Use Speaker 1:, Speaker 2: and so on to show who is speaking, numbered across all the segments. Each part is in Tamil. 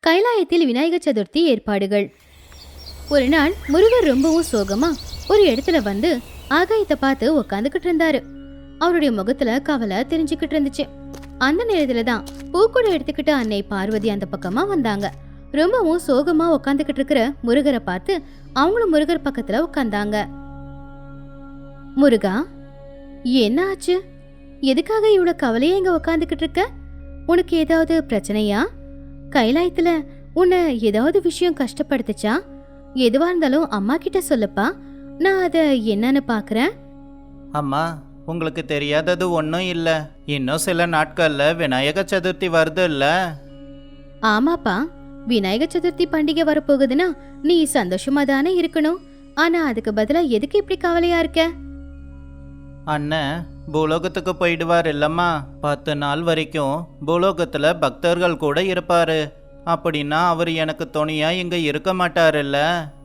Speaker 1: கைலாயத்தில் விநாயகர் சதுர்த்தி ஏற்பாடுகள். ஒரு நாள் முருகர் ரொம்பவும் சோகமா ஒரு இடத்துல வந்து ஆகாயத்தை பார்த்து உக்காந்துக்கிட்டு இருந்தாரு. அவருடைய முகத்துல கவலை தெரிஞ்சுக்கிட்டு இருந்துச்சு. அந்த நேரத்துல தான் பூக்கூட எடுத்துக்கிட்டு அன்னை பார்வதி அந்த பக்கமா வந்தாங்க. ரொம்பவும் சோகமா உக்காந்துக்கிட்டு இருக்கிற முருகரை பார்த்து அவங்களும் முருகர் பக்கத்துல உட்கார்ந்தாங்க. முருகா, என்ன ஆச்சு? எதுக்காக இவ்வளவு கவலையா இங்க உக்காந்துக்கிட்டு இருக்க? உனக்கு ஏதாவது பிரச்சனையா? கைலாயத்துல உன்னை ஏதாவது விஷயம் கஷ்டப்படுத்துச்சா? எதுவா இருந்தாலும் அம்மா கிட்ட சொல்லப்பா, நான் அத என்னன்னு பாக்குறேன்.
Speaker 2: அம்மா, உங்களுக்கு தெரியாதது ஒன்றும் இல்லை. இன்னும் சில நாட்கள்ல விநாயக சதுர்த்தி வருது இல்ல?
Speaker 1: ஆமாப்பா, விநாயகர் சதுர்த்தி பண்டிகை வரப்போகுதுன்னா நீ சந்தோஷமா தானே இருக்கணும். ஆனா அதுக்கு பதிலா எதுக்கு இப்படி கவலையா இருக்க?
Speaker 2: அண்ணன் பூலோகத்துக்கு போயிடுவார் இல்லம்மா. 10 நாள் வரைக்கும் பூலோகத்துல பக்தர்கள் கூட இருப்பாரு. அப்படின்னா அவர் எனக்கு துணையா இங்க இருக்க மாட்டாருல்ல.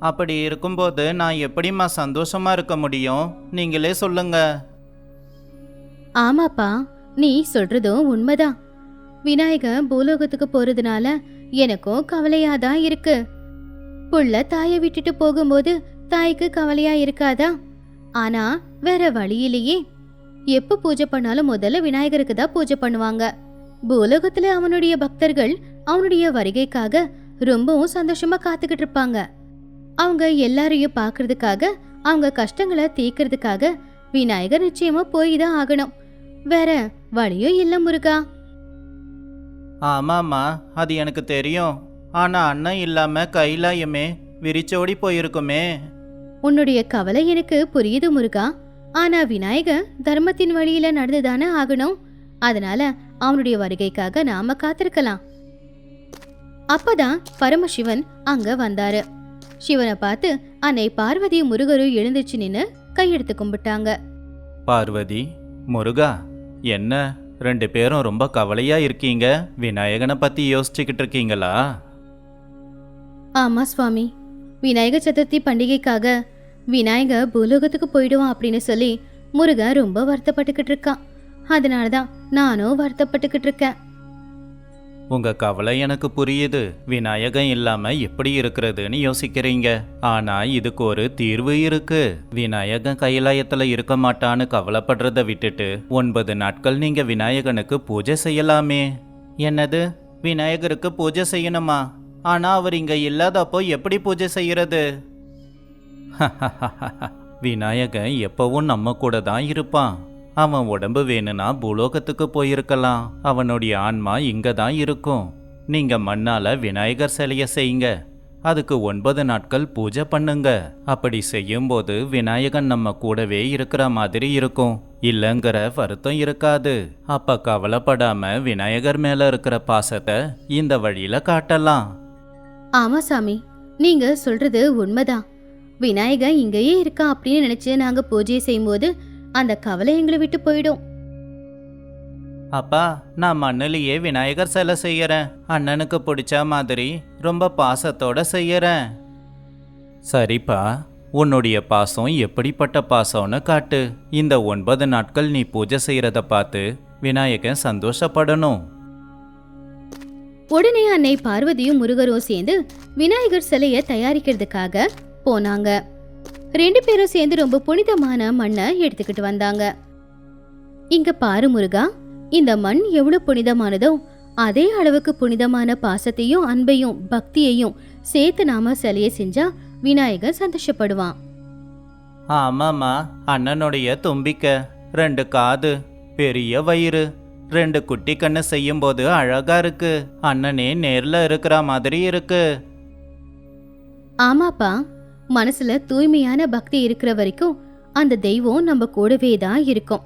Speaker 2: அப்படி இருக்கும்போது நான் எப்படிம்மா சந்தோஷமா இருக்க முடியும்? நீங்களே சொல்லுங்க.
Speaker 1: ஆமாப்பா, நீ சொல்றதும் உண்மைதான். விநாயகர் பூலோகத்துக்கு போறதுனால எனக்கும் கவலையாதான் இருக்கு. புள்ள தாயை விட்டுட்டு போகும்போது தாய்க்கு கவலையா இருக்காதா? ஆனா வேற வழியிலேயே எப்ப பூஜை பண்ணாலும் முதல்ல விநாயகருக்கு தான் பூஜை பண்ணுவாங்க. பூலோகத்துல அவனுடைய பக்தர்கள் அவனுடைய வருகைக்காக ரொம்பவும் சந்தோஷமா காத்துக்கிட்டு இருப்பாங்க. அவங்க எல்லாரையும் பாக்குறதுக்காக, அவங்க கஷ்டங்களை தீர்க்கறதுக்காக விநாயகர் நிச்சயமா போய் தான் ஆகணும். வேற வழியும் இல்ல முருகா.
Speaker 2: ஆமாம்மா, அது எனக்கு தெரியும். ஆனா அண்ணன் இல்லாம கைலாயமே விரிச்சோடி போயிருக்குமே.
Speaker 1: உன்னுடைய கவலை எனக்கு புரியுது முருகா. ஆனா விநாயகர் தர்மத்தின் வழியில நடந்துதானே ஆகணும். அதனால அவனுடைய வருகைக்காக நாம காத்திருக்கலாம். அப்பதான் பரமசிவன் அங்க வந்தாரு. சிவனை பார்த்து அன்னை பார்வதி முருகரும் எழுந்துச்சு நின்னு கையெடுத்து கும்பிட்டாங்க.
Speaker 2: பார்வதி, முருகா, என்ன 2 பேரும் ரொம்ப கவலையா இருக்கீங்க? விநாயகனை பத்தி யோசிச்சுக்கிட்டு இருக்கீங்களா?
Speaker 1: ஆமா சுவாமி, விநாயகர் சதுர்த்தி பண்டிகைக்காக விநாயகர் பூலோகத்துக்கு போயிடுவான் அப்படின்னு சொல்லி முருகன் ரொம்ப வருத்தப்பட்டுக்கிட்டு இருக்கான். அதனாலதான் நானும் வருத்தப்பட்டுக்கிட்டு இருக்கேன்.
Speaker 2: உங்க கவலை எனக்கு புரியுது. விநாயகன் இல்லாம எப்படி இருக்கிறதுன்னு யோசிக்கிறீங்க. ஆனா இதுக்கு ஒரு தீர்வு இருக்கு. விநாயகன் கைலாயத்துல இருக்க மாட்டான்னு கவலைப்படுறத விட்டுட்டு 9 நாட்கள் நீங்க விநாயகனுக்கு பூஜை செய்யலாமே. என்னது, விநாயகருக்கு பூஜை செய்யணுமா? ஆனா அவர் இங்க இல்லாதப்போ எப்படி பூஜை செய்யறது? விநாயகன் எப்பவும் நம்ம கூட தான் இருப்பான். அவன் உடம்பு வேணும்னா பூலோகத்துக்கு போயிருக்கலாம். அவனுடைய ஆன்மா இங்க தான் இருக்கும். நீங்க மண்ணால விநாயகர் சிலைய செய்யுங்க. அதுக்கு 9 நாட்கள் பூஜை பண்ணுங்க. அப்படி செய்யும்போது விநாயகன் நம்ம கூடவே இருக்கிற மாதிரி இருக்கும். இல்லங்கிற வருத்தம் இருக்காது. அப்ப கவலைப்படாம விநாயகர் மேல இருக்கிற பாசத்தை இந்த வழியில காட்டலாம்.
Speaker 1: ஆமா சாமி, நீங்க சொல்றது உண்மைதான். விநாயகர் இங்கேயே இருக்கா அப்படின்னு நினைச்சு நாங்க பூஜை செய்யும் போது அந்த கவலை எங்களை விட்டு போயிடும்.
Speaker 2: அப்பா, நான் மண்ணிலேயே விநாயகர் சிலை செய்யறேன். அண்ணனுக்கு பிடிச்ச மாதிரி ரொம்ப பாசத்தோட செய்யறேன். சரிப்பா, உன்னுடைய பாசம் எப்படிப்பட்ட பாசம்னு காட்டு. இந்த 9 நாட்கள் நீ பூஜை செய்யறத பார்த்து விநாயகன் சந்தோஷப்படணும்.
Speaker 1: உடனே அன்னை பார்வதியும் முருகரும் சேர்ந்து விநாயகர் சிலைய தயாரிக்கிறதுக்காக போனாங்க. 2 பேரும் சேர்ந்து ரொம்ப புனிதமான மண்ணை எடுத்துக்கிட்டு வந்தாங்க. இங்க பாரு முருகா, இந்த மண் எவ்வளவு புனிதமானதோ அதே அளவுக்கு புனிதமான பாசத்தையும் அன்பையும் பக்தியையும் சேர்த்து நாம சிலைய செஞ்சா விநாயகர் சந்தோஷப்படுவான்.
Speaker 2: ஆமாம்மா, அண்ணனுடைய தும்பிக்கை, 2 காது, பெரிய வயிறு, 2 குட்டி கண்ணு செய்யும் போது அழகா இருக்கு. அண்ணனே நேர்ல இருக்கிற மாதிரி இருக்கு.
Speaker 1: ஆமாப்பா, மனசுல தூய்மையான பக்தி இருக்கிற வரைக்கும் அந்த தெய்வம் நம்ம கூடவே தான் இருக்கும்.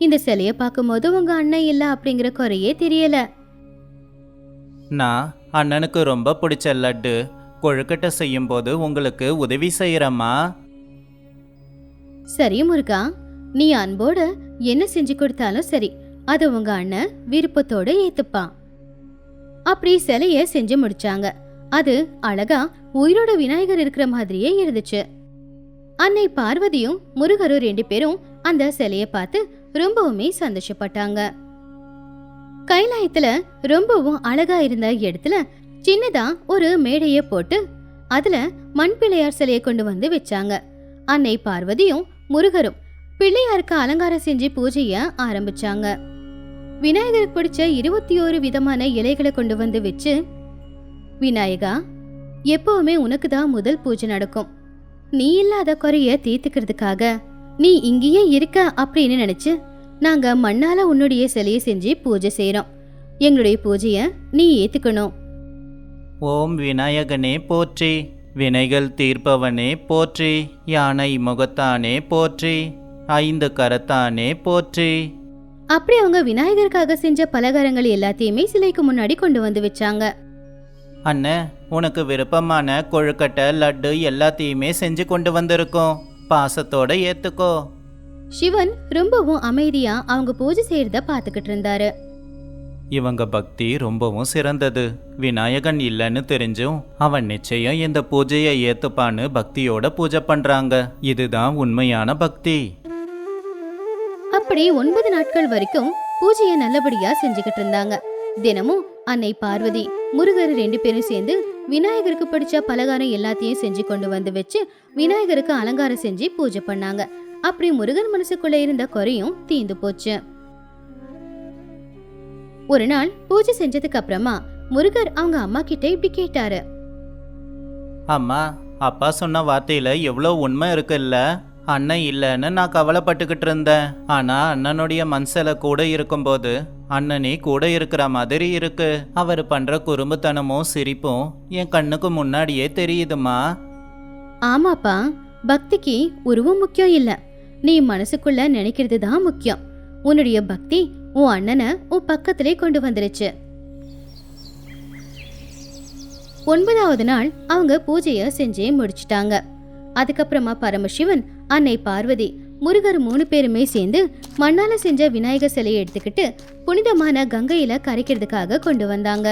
Speaker 1: இந்த சிலைய பார்க்கும்போது உங்க அண்ணன் இல்ல அப்படிங்கிற குறையே தெரியல.
Speaker 2: நான் அண்ணனுக்கு ரொம்ப பிடிச்ச லட்டு கொழுக்கட்டை செய்யும் போது உங்களுக்கு உதவி செய்யறம்மா.
Speaker 1: சரி முருகா, நீ அன்போட என்ன செஞ்சு கொடுத்தாலும் சரி, அது உங்க அண்ணன் விருப்பத்தோட ஏத்துப்பான். அப்படி சிலைய செஞ்சு முடிச்சாங்க. அது அழகா உயிரோட விநாயகர் இருக்கிற மாதிரியே இருந்துச்சு. அன்னை பார்வதியும் முருகரும் 2 பேரும் அந்த சிலைய பார்த்து ரொம்பவுமே சந்தோஷப்பட்டாங்க. கைலாயத்துல ரொம்பவும் அழகா இருந்த இடத்துல சின்னதா ஒரு மேடைய போட்டு அதுல மண் பிள்ளையார் சிலையை கொண்டு வந்து வச்சாங்க. அன்னை பார்வதியும் முருகரும் பிள்ளையாருக்கு அலங்காரம் செஞ்சு பூஜைய ஆரம்பிச்சாங்க. விநாயகருக்கு பிடிச்ச 21 விதமான இலைகளை கொண்டு வந்து வச்சு, விநாயகா, எப்பவுமே உனக்கு தான் முதல் பூஜை நடக்கும். நீ இல்லாத குறைய தீர்த்துக்கிறதுக்காக நீ இங்கேயே இருக்க அப்படின்னு நினைச்சு நாங்க மண்ணால உன்னுடைய சிலையை செஞ்சு பூஜை செய்யறோம். எங்களுடைய பூஜைய நீ ஏத்துக்கணும்.
Speaker 2: ஓம் விநாயகனே போற்றி, வினைகள் தீர்ப்பவனே போற்றி, யானை முகத்தானே போற்றி, 5 கரத்தானே போற்றி.
Speaker 1: அப்படி அவங்க விநாயகருக்காக செஞ்ச பலகாரங்கள் எல்லாத்தையுமே சிலைக்கு முன்னாடி கொண்டு வந்து வச்சாங்க.
Speaker 2: அண்ணே, உனக்கு விருப்பமான கொழுக்கட்டை லட்டு எல்லாத்தையுமே செஞ்சு கொண்டு வந்திருக்கோம். பாசத்தோட ஏத்துக்கோ.
Speaker 1: சிவன் ரொம்பவும் அமைதியா அவங்க பூஜை செய்யறத பாத்துக்கிட்டு இருந்தாரு.
Speaker 2: இவங்க பக்தி ரொம்பவும் சிறந்தது. விநாயகன் இல்லைன்னு தெரிஞ்சும் அவன் நிச்சயம் இந்த பூஜையை ஏத்துப்பான்னு பக்தியோட பூஜை பண்றாங்க. இதுதான் உண்மையான பக்தி.
Speaker 1: அப்படி 9 நாட்கள் வரைக்கும் பூஜையை நல்லபடியா செஞ்சுக்கிட்டு இருந்தாங்க. தினமும் அன்னை பார்வதி முருகர் 2 பேரும் சேர்ந்து விநாயகருக்கு பிடிச்ச பலகாரம் எல்லாத்தையும் செஞ்சு கொண்டு வந்து வச்சு விநாயகருக்கு அலங்காரம் செஞ்சு பூஜை பண்ணாங்க. அப்படி முருகன் மனசுக்குள்ள இருந்த குறையும் தீந்து போச்சு. ஒரு நாள் பூஜை செஞ்சதுக்கு அப்புறமா முருகர் அவங்க அம்மா கிட்ட இப்படி கேட்டாரு.
Speaker 2: அம்மா, அப்பா சொன்ன வார்த்தையில எவ்வளோ உண்மை இருக்குல்ல? அண்ணன் இல்லைன்னு நான் கவலைப்பட்டுக்கிட்டு இருந்தேன். ஆனா அண்ணனுடைய மனசுல கூட இருக்கும்போது அண்ணனே கூட இருக்கிற மாதிரி இருக்கு. அவர் பண்ற குறும்புத்தனமும் சிரிப்பும் என் கண்ணுக்கு முன்னாடியே தெரியுதுமா.
Speaker 1: ஆமாப்பா, பக்திக்கு உருவம் முக்கியம் இல்ல, நீ மனசுக்குள்ள நினைக்கிறது தான் முக்கியம். உன்னுடைய பக்தி உன் அண்ணனை உன் பக்கத்திலே கொண்டு வந்துருச்சு. 9வது நாள் அவங்க பூஜைய செஞ்சே முடிச்சிட்டாங்க. அதுக்கப்புறமா பரமசிவன், அன்னை பார்வதி, முருகர் 3 பேருமே சேர்ந்து மண்ணால செஞ்ச விநாயகர் சிலையை எடுத்துக்கிட்டு புனிதமான கங்கையில கரைக்கிறதுக்காக கொண்டு வந்தாங்க.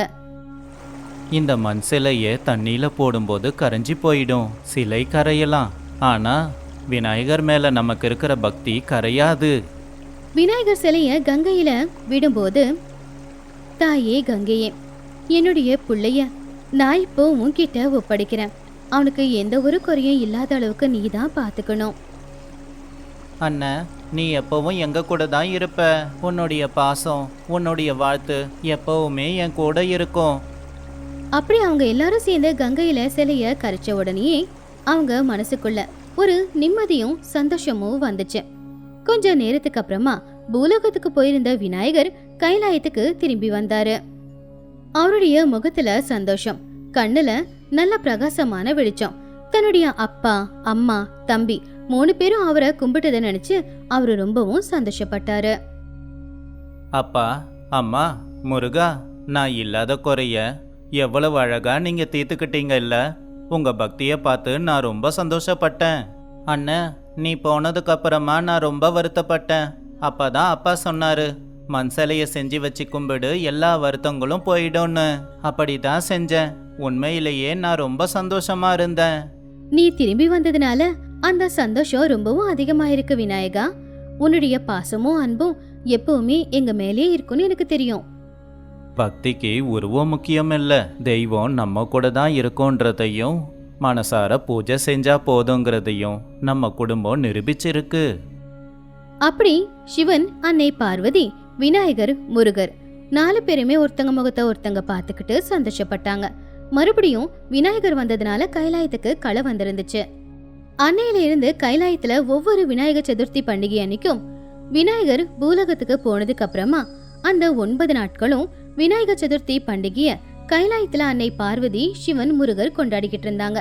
Speaker 2: இந்த மண் சிலையை தண்ணியில போடும்போது கரைஞ்சி போயிடும். சிலை கரையலாம், ஆனா விநாயகர் மேல நமக்கு இருக்கிற பக்தி கரையாது.
Speaker 1: விநாயகர் சிலைய கங்கையில விடும்போது, தாயே கங்கையே, என்னுடைய புள்ளைய நான் இப்போ உன்கிட்ட ஒப்படைக்கிறேன். அவனுக்கு எந்த ஒரு குறையும் இல்லாத அளவுக்கு நீ தான் பார்த்துக்கணும்.
Speaker 2: அண்ணன், நீ எப்பவும் எங்க கூட தான் இருப்ப. உன்னுடைய பாசம், உன்னுடைய வாழ்த்து எப்பவுமே என் கூட இருக்கும்.
Speaker 1: அப்படி அவங்க எல்லாரும் சேர்ந்து கங்கையில சிலைய கரைச்ச உடனே அவங்க மனசுக்குள்ள ஒரு நிம்மதியும் சந்தோஷமும் வந்துச்சு. கொஞ்ச நேரத்துக்கு அப்புறமா பூலோகத்துக்கு போயிருந்த விநாயகர் கைலாயத்துக்கு திரும்பி வந்தாரு. அவருடைய முகத்துல சந்தோஷம், கண்ணுல நல்ல பிரகாசமான வெளிச்சம். தன்னுடைய அப்பா, அம்மா, தம்பி 3 பேரும் அவரை கும்பிட்டதை நினைச்சு அவரு ரொம்பவும் சந்தோஷப்பட்டாரு.
Speaker 2: அப்பா, அம்மா, முருகா, நான் இல்லாத குறைய எவ்வளவு அழகா நீங்க தீர்த்துக்கிட்டீங்க இல்ல? உங்க பக்தியை பார்த்து நான் ரொம்ப சந்தோஷப்பட்டேன். அண்ணன், நீ போனதுக்கு அப்புறமா நான் ரொம்ப வருத்தப்பட்டேன். அப்பதான் அப்பா சொன்னாரு, மண் சிலைய செஞ்சு வச்சு கும்பிடு, எல்லா வருத்தங்களும் போயிடும்னு. அப்படிதான் செஞ்சேன். உண்மையிலேயே நான் ரொம்ப சந்தோஷமா இருந்தேன்.
Speaker 1: நீ திரும்பி வந்ததுனால அந்த சந்தோஷம் ரொம்பவும் அதிகமாயிருக்கு விநாயகா. உன்னுடைய பாசமும் அன்பும் எப்பவுமே எங்க மேலே இருக்குன்னு எனக்கு தெரியும்.
Speaker 2: பக்திக்கு உருவம் முக்கியம் இல்ல, தெய்வம் நம்ம கூட தான் இருக்கோன்றதையும் மனசார பூஜை செஞ்சா போதுங்கிறதையும் நம்ம குடும்பம் நிரூபிச்சிருக்கு.
Speaker 1: அப்படி சிவன், அன்னை பார்வதி, விநாயகர், முருகர் 4 பேருமே ஒருத்தங்க முகத்தை ஒருத்தங்க பார்த்துக்கிட்டு சந்தோஷப்பட்டாங்க. மறுபடியும் விநாயகர் வந்ததுனால கைலாயத்துக்கு களை வந்திருந்துச்சு. அன்னையில இருந்து கைலாயத்துல ஒவ்வொரு விநாயகர் சதுர்த்தி பண்டிகை அன்னைக்கும் விநாயகர் பூலோகத்துக்கு போனதுக்கு அப்புறமா அந்த 9 நாட்களும் விநாயகர் சதுர்த்தி பண்டிகைய கைலாயத்துல அன்னை பார்வதி, சிவன், முருகர் கொண்டாடிக்கிட்டு இருந்தாங்க.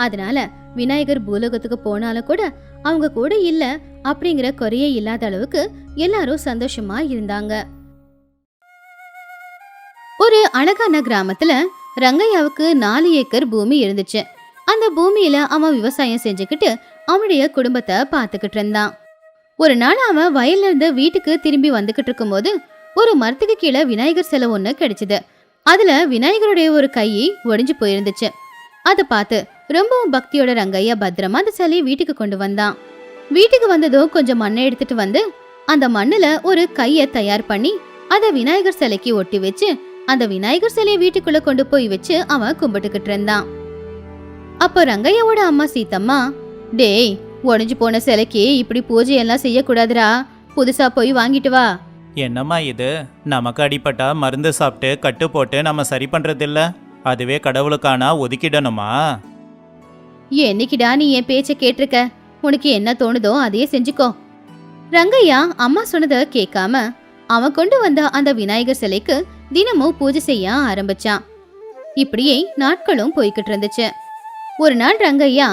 Speaker 1: அதனால விநாயகர் பூலோகத்துக்கு போனாலும் கூட அவங்க கூட இல்ல அப்படிங்கிற குறையே இல்லாத அளவுக்கு எல்லாரும் சந்தோஷமா இருந்தாங்க. ஒரு அழகான கிராமத்துல ரங்கையாவுக்கு 4 ஏக்கர் பூமி இருந்துச்சு. அந்த பூமியில அவன் விவசாயம் செஞ்சுக்கிட்டு அவனுடைய குடும்பத்தை பார்த்துக்கிட்டு இருந்தான். ஒரு நாள் அவன் வயல்ல இருந்து வீட்டுக்கு திரும்பி வந்துகிட்டு இருக்கும்போது ஒரு மரத்துக்கு கீழே விநாயகர் சிலை ஒண்ணு கிடைச்சது. அதுல விநாயகருடைய ஒரு கை ஒடிஞ்சு போயிருந்துச்சு. அதை பார்த்து ரொம்பவும் பக்தியோட ரங்கையா பத்திரமா அந்த சிலையை வீட்டுக்கு கொண்டு வந்தான். வீட்டுக்கு வந்ததும் கொஞ்சம் மண்ணை எடுத்துட்டு வந்து அந்த மண்ணுல ஒரு கைய தயார் பண்ணி அதை விநாயகர் சிலைக்கு ஒட்டி வச்சு அந்த விநாயகர் சிலையை வீட்டுக்குள்ள கொண்டு போய் வச்சு அவன் கும்பிட்டுக்கிட்டு இருந்தான். அப்ப ரங்கையாவோட அம்மா சீத்தம்மா, டேய், உடைஞ்சு போன சிலைக்கு இப்படி பூஜை எல்லாம் செய்யக்கூடாதுரா, புதுசா போய் வாங்கிட்டு வா.
Speaker 2: என்னம்மா இது? நமக்கு அடிப்பட்டா மருந்து சாப்பிட்டு கட்டு போட்டு நம்ம சரி பண்றதில்ல, அதுவே கடவுளுக்கானா ஒதுக்கிடணுமா?
Speaker 1: என்னைக்குடா நீ என் பேச்ச கேட்டிருக்க? உனக்கு என்ன தோணுதோ அதையே செஞ்சுக்கோ. ரங்கையா அம்மா சொன்னதை கேட்காம அவன் கொண்டு வந்த அந்த விநாயகர் சிலைக்கு தினமும் பூஜை செய்ய ஆரம்பிச்சான். இப்படியே நாட்களும் போய்கிட்டு இருந்துச்சு. ஒரு நாள் ரங்கையா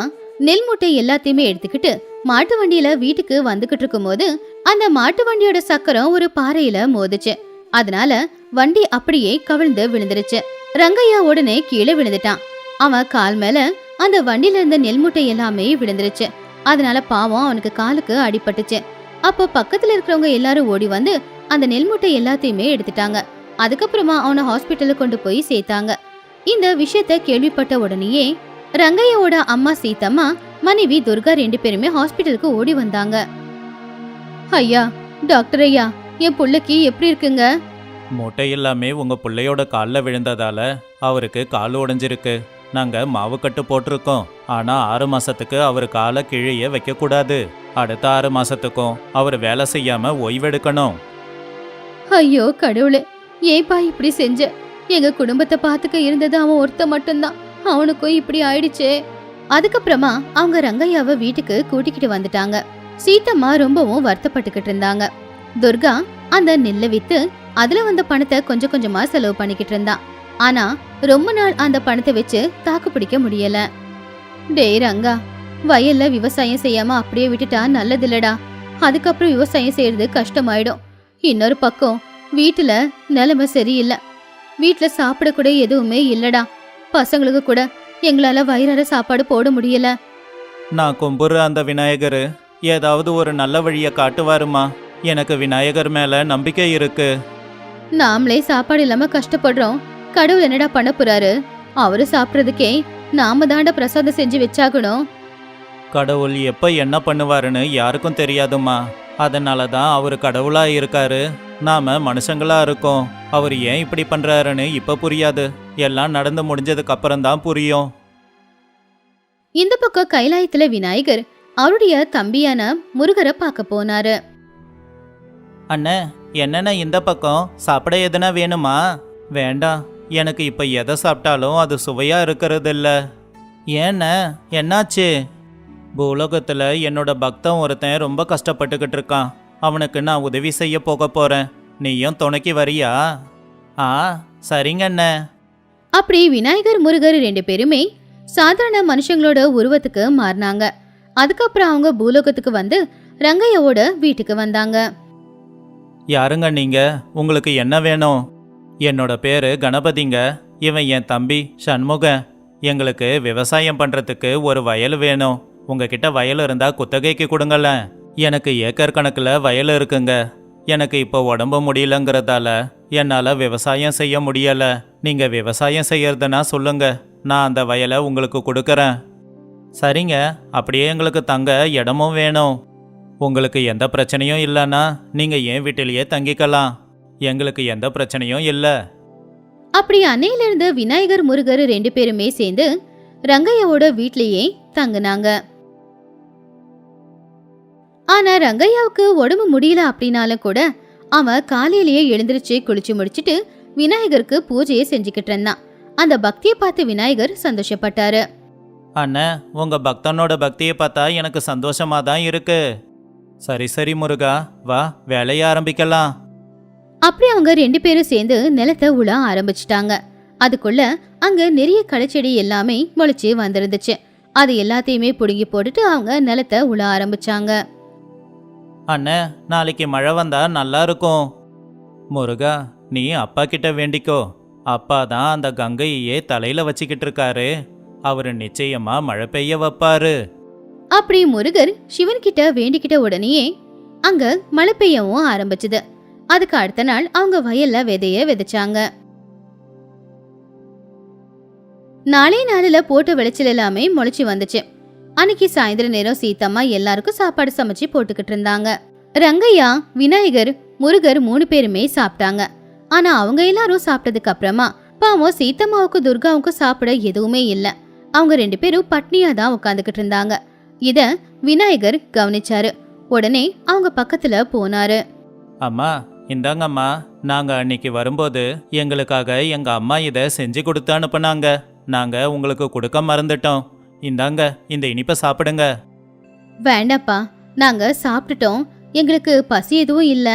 Speaker 1: நெல் மூட்டை எல்லாத்தையுமே எடுத்துக்கிட்டு மாட்டு வண்டியில வீட்டுக்கு வந்துகிட்டு இருக்கும் போது அந்த மாட்டு வண்டியோட சக்கரம் ஒரு பாறையில மோதுச்சு. அதனால வண்டி அப்படியே கவிழ்ந்து விழுந்துருச்சு. ரங்கையா உடனே கீழே விழுந்துட்டான். அவன் கால் மேல அந்த வண்டியில இருந்த நெல் மூட்டை எல்லாமே விழுந்துருச்சு. அதனால பாவம் அவனுக்கு காலுக்கு அடிபட்டுச்சு. அப்போ பக்கத்துல இருக்கிறவங்க எல்லாரும் ஓடி வந்து அந்த நெல் மூட்டை எல்லாத்தையுமே எடுத்துட்டாங்க. அதுக்கப்புறமா அவனை ஹாஸ்பிட்டலுக்கு கொண்டு போய் சேர்த்தாங்க. இந்த விஷயத்த கேள்விப்பட்ட உடனேயே ரங்கையாவோட அம்மா சீத்தம்மா, மனைவி துர்கா 2 பேருமே ஹாஸ்பிட்டலுக்கு ஓடி வந்தாங்க. ஐயா, டாக்டர் ஐயா, என் புள்ளைக்கு எப்படி இருக்குங்க?
Speaker 2: மூட்டை எல்லாமே உங்க பிள்ளையோட காலில் விழுந்ததால அவருக்கு கால் உடைஞ்சிருக்கு. நாங்க மாவு கட்டு போட்டிருக்கோம். ஆனா 6 மாசத்துக்கு அவர் காலை கீழே வைக்க கூடாது. அடுத்த 6 மாசத்துக்கும் அவர் வேலை செய்யாம ஓய்வெடுக்கணும்.
Speaker 1: ஐயோ கடவுளே, ஏப்பா இப்படி செஞ்ச? எங்க குடும்பத்தை பாத்துக்க இருந்தது அவன் ஒருத்த மட்டும்தான், அவனுக்கும் இப்படி ஆயிடுச்சே. அதுக்கப்புறமா அவங்க ரங்கையாவை வீட்டுக்கு கூட்டிக்கிட்டு வந்துட்டாங்க. சீத்தம்மா ரொம்பவும் வருத்தப்பட்டுக்கிட்டு இருந்தாங்க. துர்கா அந்த நெல்லை வித்து அதுல வந்த பணத்தை கொஞ்சம் கொஞ்சமா செலவு பண்ணிக்கிட்டு இருந்தான். ஆனா ரொம்ப நாள் அந்த பணத்தை வச்சு தாக்கு பிடிக்க முடியல. டேய் ரங்கா, வயல்ல விவசாயம் செய்யாம அப்படியே விட்டுட்டா நல்லதில்லடா. அதுக்கப்புறம் விவசாயம் செய்யறது கஷ்டமாயிடும். இன்னொரு பக்கம் வீட்டுல நிலைமை சரியில்லை. வீட்டுல சாப்பிட கூட எதுவுமே இல்லடா. பசங்களுக்கு கூட எங்களால வயிறார சாப்பாடு போட முடியல.
Speaker 2: நான் கும்புற அந்த விநாயகர் ஏதாவது ஒரு நல்ல வழியை காட்டுவாருமா. எனக்கு விநாயகர் மேல நம்பிக்கை இருக்கு.
Speaker 1: நாமளே சாப்பாடு இல்லாம கஷ்டப்படுறோம். கடவுள் என்னடா பண்ண போறாரு? அவரு சாப்பிட்றதுக்கே நாம தாண்டா பிரசாதம் செஞ்சு வச்சாகணும்.
Speaker 2: கடவுள் எப்ப என்ன பண்ணுவாருன்னு யாருக்கும் தெரியாதுமா. அதனால தான் அவர் கடவுளா இருக்காரு, நாம மனுஷங்களா இருக்கோம். அவர் ஏன் இப்படி பண்றாருன்னு இப்ப புரியாது. எல்லாம் நடந்து முடிஞ்சதுக்கு அப்புறம் தான் புரியும்.
Speaker 1: இந்த பக்கம் கைலாயத்துல விநாயகர் அவருடைய தம்பியான முருகரை பார்க்க போனாரு.
Speaker 2: அண்ணே, என்னென்ன இந்த பக்கம் சாப்பிட எதுனா வேணுமா? வேண்டாம், எனக்கு இப்ப எதை சாப்பிட்டாலும் அது சுவையா இருக்கிறது இல்ல. ஏன்ன, என்னாச்சு? பூலோகத்துல என்னோட பக்தன் ஒருத்தன் ரொம்ப கஷ்டப்பட்டுக்கிட்டு இருக்கான். அவனுக்கு நான் உதவி செய்ய போக போறேன். நீயும் துணைக்கு வரியா? ஆ, சரிங்க அண்ணே.
Speaker 1: அப்படி விநாயகர் முருகர் 2 பேருமே சாதாரண மனுஷங்களோட உருவத்துக்கு மாறினாங்க. அதுக்கப்புறம் அவங்க பூலோகத்துக்கு வந்து ரங்கையாவோட வீட்டுக்கு வந்தாங்க.
Speaker 2: யாருங்க நீங்க? உங்களுக்கு என்ன வேணும்? என்னோட பேரு கணபதிங்க. இவன் என் தம்பி சண்முகன். எங்களுக்கு விவசாயம் பண்றதுக்கு ஒரு வயல் வேணும். உங்ககிட்ட வயல் இருந்தா குத்தகைக்கு கொடுங்களேன். எனக்கு ஏக்கர் கணக்குல வயல் இருக்குங்க. எனக்கு இப்போ உடம்பு முடியலங்கிறதால என்னால விவசாயம் செய்ய முடியல. நீங்க விவசாயம் செய்யறதுனா சொல்லுங்க, நான் அந்த வயலை உங்களுக்கு கொடுக்கறேன். சரிங்க, அப்படியே எங்களுக்கு தங்க இடமும் வேணும். உங்களுக்கு எந்த பிரச்சனையும் இல்லைன்னா நீங்க என் வீட்டிலேயே தங்கிக்கலாம். எங்களுக்கு எந்த பிரச்சனையும் இல்லை.
Speaker 1: அப்படி அன்னையிலிருந்து விநாயகர் முருகர் 2 பேருமே சேர்ந்து ரங்கையாவோட வீட்லயே தங்குனாங்க. ஆனா ரங்கையாவுக்கு உடம்பு முடியல அப்படின்னாலும் கூட அவன் காலையிலேயே எழுந்திருச்சு குளிச்சு முடிச்சிட்டு விநாயகருக்கு பூஜையை செஞ்சுக்கிட்டு இருந்தான். அந்த பக்தியை பார்த்து விநாயகர் சந்தோஷப்பட்டாரு.
Speaker 2: அண்ணா, உங்க பக்தனோட பக்தியை பார்த்தா எனக்கு சந்தோஷமா தான் இருக்கு. சரி சரி முருகா, வா வேலைய ஆரம்பிக்கலாம்.
Speaker 1: அப்படி அவங்க 2 பேரும் சேர்ந்து நிலத்தை உழ ஆரம்பிச்சிட்டாங்க. அதுக்குள்ள அங்க நிறைய களைச்செடி எல்லாமே முளைச்சு வந்துருந்துச்சு. அது எல்லாத்தையுமே புடுங்கி போட்டுட்டு அவங்க நிலத்தை உழ ஆரம்பிச்சாங்க.
Speaker 2: அண்ணே, நாளைக்கு மழை வந்தா நல்லா இருக்கும். முருகா, நீ அப்பா கிட்ட வேண்டிக்கோ. அப்பா தான் அந்த கங்கையே தலையில வச்சுக்கிட்டு இருக்காரு. அவரு நிச்சயமா மழை பெய்ய வைப்பாரு.
Speaker 1: அப்படி முருகர் சிவன் கிட்ட வேண்டிக்கிட்ட உடனேயே அங்க மழை பெய்யவும் ஆரம்பிச்சுது. அதுக்கு அடுத்த நாள் அவங்க வயல்ல விதைய விதைச்சாங்க. நாளே நாளில போட்ட விளைச்சல் எல்லாமே முளைச்சு வந்துச்சு. அன்னைக்கு சாயந்தர நேரம் சீத்தம்மா எல்லாருக்கும் சாப்பாடு சமைச்சு போட்டுக்கிட்டு இருந்தாங்க. ரங்கையா, விநாயகர், முருகர் 3 பேருமே சாப்பிட்டாங்க. ஆனா அவங்க எல்லாரும் சாப்பிட்டதுக்கு அப்புறமா பாவம் சீத்தம்மாவுக்கு துர்காவுக்கு சாப்பிட எதுவுமே இல்ல. அவங்க 2 பேரும் பட்னியா தான் உட்காந்துக்கிட்டு இருந்தாங்க. இத விநாயகர் கவனிச்சாரு. உடனே அவங்க பக்கத்துல போனாரு.
Speaker 2: அம்மா இந்தாங்கம்மா, நாங்க அன்னைக்கு வரும்போது எங்களுக்காக எங்க அம்மா இதை செஞ்சு கொடுத்து அனுப்புனாங்க. நாங்க உங்களுக்கு கொடுக்க மறந்துட்டோம். இந்தாங்க, இந்த இனிப்பை சாப்பிடுங்க.
Speaker 1: வேண்டாப்பா, நாங்க சாப்பிட்டுட்டோம். எங்களுக்கு பசி எதுவும் இல்ல.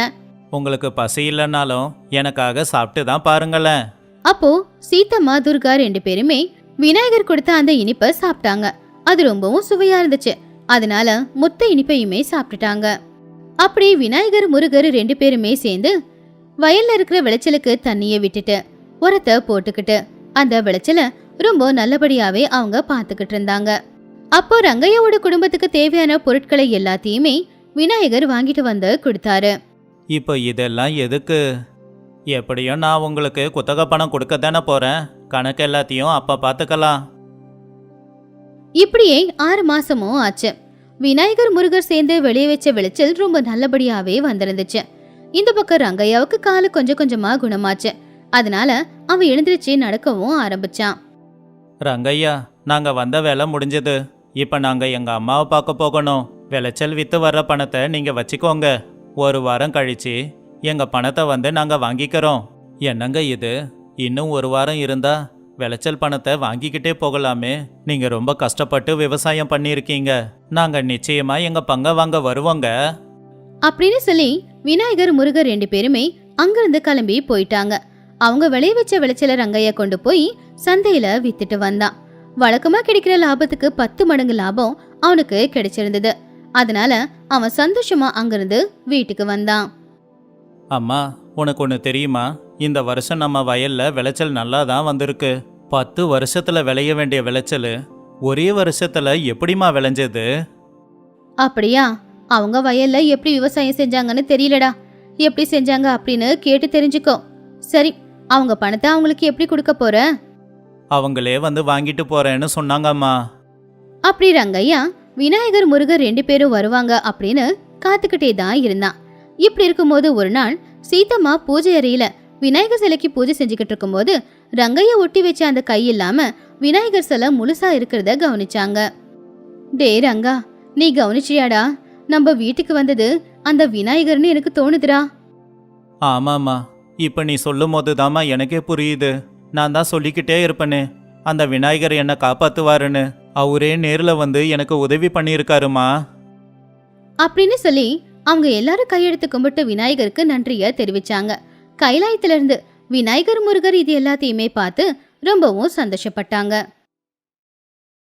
Speaker 2: உங்களுக்கு பசி இல்லைன்னாலும் எனக்காக சாப்பிட்டு தான் பாருங்களேன்.
Speaker 1: அப்போ சீத்தம்மா துர்கா 2 பேருமே விநாயகர் கொடுத்த அந்த இனிப்பை சாப்பிட்டாங்க. அது ரொம்பவும் சுவையா இருந்துச்சு. அதனால மொத்த இனிப்பையுமே சாப்பிட்டுட்டாங்க. அப்படி விநாயகர் முருகர் 2 பேருமே சேர்ந்து வயல்ல இருக்கிற விளைச்சலுக்கு தண்ணியை விட்டுட்டு உரத்தை போட்டுக்கிட்டு அந்த விளைச்சல ரொம்ப நல்லபடியாவே அவங்க பாத்துக்கிட்டு இருந்தாங்க. அப்போ ரங்கையாவோட குடும்பத்துக்கு தேவையான பொருட்களை எல்லாத்தையுமே விநாயகர் வாங்கிட்டு வந்து கொடுத்தாரு.
Speaker 2: இப்போ இதெல்லாம் எதுக்கு? எப்படியும் நான் உங்களுக்கு குத்தகை பணம் கொடுக்க தானே போறேன். கணக்கு எல்லாத்தையும் அப்ப பாத்துக்கலாம்.
Speaker 1: இப்படியே 6 மாசமும் ஆச்சு. விநாயகர் முருகர் சேர்ந்து வெளியே வச்ச விளைச்சல் ரொம்ப நல்லபடியாவே வந்திருந்துச்சு. இந்த பக்கம் ரங்கையாவுக்கு காலு கொஞ்சம் கொஞ்சமா குணமாச்சு. அதனால அவன் எழுந்திருச்சு நடக்கவும் ஆரம்பிச்சான்.
Speaker 2: ரங்கையா, நாங்க வந்த வேலை முடிஞ்சது. இப்ப நாங்க எங்க அம்மாவை பார்க்க போகணும். விளைச்சல் வித்து வர்ற பணத்தை நீங்க வச்சுக்கோங்க. 1 வாரம் கழிச்சு எங்க பணத்தை வந்து நாங்க வாங்கிக்கிறோம். என்னங்க இது, இன்னும் 1 வாரம் இருந்தா விளைச்சல் பணத்தை வாங்கிக்கிட்டே போகலாமே. நீங்க ரொம்ப கஷ்டப்பட்டு விவசாயம் பண்ணியிருக்கீங்க. நாங்க நிச்சயமா எங்க பங்கை வாங்க வருவோங்க
Speaker 1: அப்படின்னு சொல்லி விநாயகர் முருகர் 2 பேருமே அங்கிருந்து கிளம்பி போயிட்டாங்க. அவங்க விளைய வச்ச விளைச்சல ரங்கையா கொண்டு போய் சந்தையில வித்துட்டு வந்தான். வழக்கமா கிடைக்கிற லாபத்துக்கு 10 மடங்கு லாபம் அவனுக்கு கிடைச்சிருந்தது. அதனால அவன் சந்தோஷமா அங்கிருந்து வீட்டுக்கு வந்தான்.
Speaker 2: அம்மா, உனக்கு ஒன்று தெரியுமா? இந்த வருஷம் நம்ம வயல்ல விளைச்சல் நல்லா தான் வந்திருக்கு. 10 வருஷத்துல விளைய வேண்டிய விளைச்சல் ஒரே வருஷத்துல எப்படிமா விளைஞ்சது?
Speaker 1: அப்படியா? அவங்க வயல்ல எப்படி விவசாயம் செஞ்சாங்கன்னு தெரியலடா. எப்படி செஞ்சாங்க அப்படின்னு கேட்டு தெரிஞ்சுக்கோ. சரி, அவங்க பணத்தை அவங்களுக்கு எப்படி கொடுக்க போற?
Speaker 2: அவங்களே வந்து வாங்கிட்டு போறேன்னு சொன்னாங்கம்மா.
Speaker 1: அப்படி ரங்கையா விநாயகர் முருகர் 2 பேரும் வருவாங்க அப்படின்னு காத்துக்கிட்டே தான் இருந்தான். இப்படி இருக்கும்போது ஒரு நாள் சீத்தம்மா பூஜை அறையில விநாயகர் சிலைக்கு பூஜை செஞ்சுக்கிட்டு இருக்கும்போது ரங்கையா ஒட்டி வச்ச அந்த கை இல்லாம விநாயகர் சிலை முழுசா இருக்கிறத கவனிச்சாங்க. டே ரங்கா, நீ கவனிச்சியாடா? நம்ம வீட்டுக்கு வந்தது அந்த விநாயகர்னு எனக்கு தோணுதுடா.
Speaker 2: ஆமாம்மா, இப்ப நீ சொல்லும் போது தாம்மா எனக்கே புரியுது. நான் தான் சொல்லிக்கிட்டே இருப்பேனே, அந்த விநாயகர் என்னை காப்பாத்துவாருன்னு. அவரே நேர்ல வந்து எனக்கு உதவி பண்ணியிருக்காருமா
Speaker 1: அப்படின்னு சொல்லி அவங்க எல்லாரும் கையெடுத்து கும்பிட்டு விநாயகருக்கு நன்றிய தெரிவிச்சாங்க. கைலாயத்திலிருந்து விநாயகர் முருகர் இது எல்லாத்தையுமே பார்த்து ரொம்பவும் சந்தோஷப்பட்டாங்க.